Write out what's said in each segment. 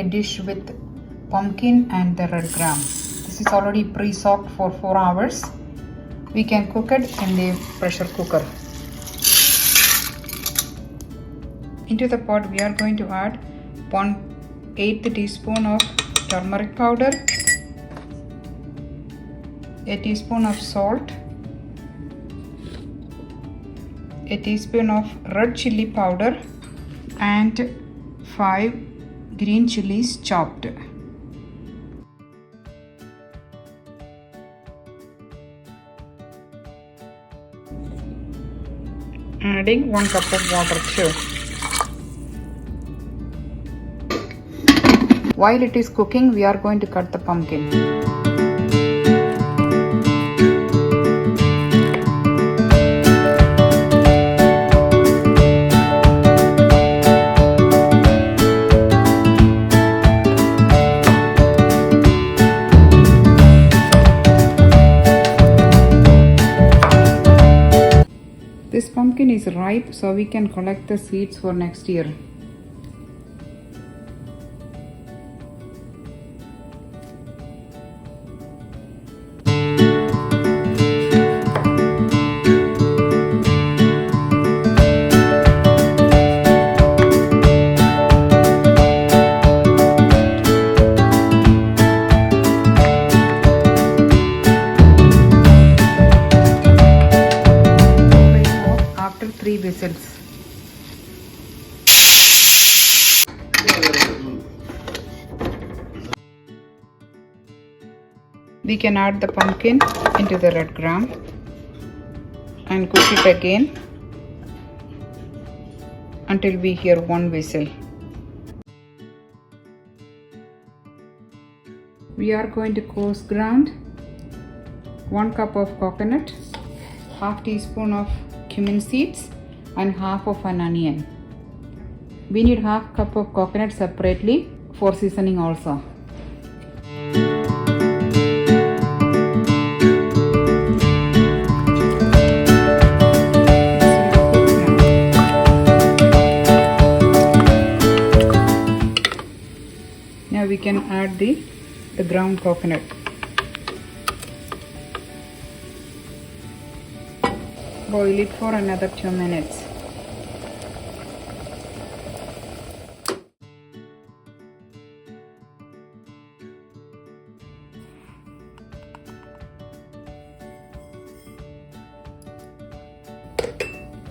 dish with pumpkin and the red gram. This is already pre-soaked for 4 hours. We can cook it in the pressure cooker. Into the pot we are going to add 1/8 teaspoon of turmeric powder, a teaspoon of salt, a teaspoon of red chilli powder, and 5 green chilies chopped. Adding 1 cup of water too. While it is cooking, we are going to cut the pumpkin. This pumpkin is ripe, so we can collect the seeds for next year. After 3 whistles. We can add the pumpkin into the red gram and cook it again until we hear 1 whistle. We are going to coarse ground 1 cup of coconut, half teaspoon of cumin seeds, and half of an onion. We need half cup of coconut separately for seasoning also. Now we can add the ground coconut. Boil it for another 2 minutes.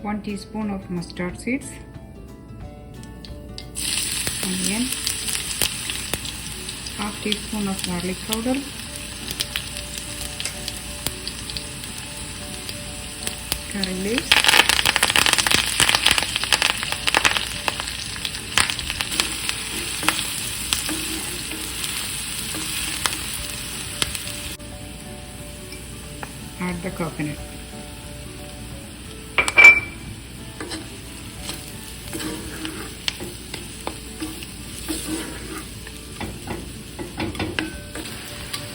One teaspoon of mustard seeds, onion, half teaspoon of garlic powder, curry leaves, add the coconut.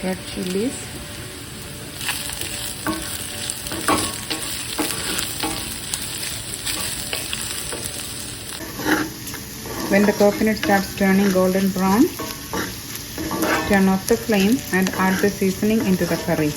Red chilies, when the coconut starts turning golden brown, turn off the flame and add the seasoning into the curry.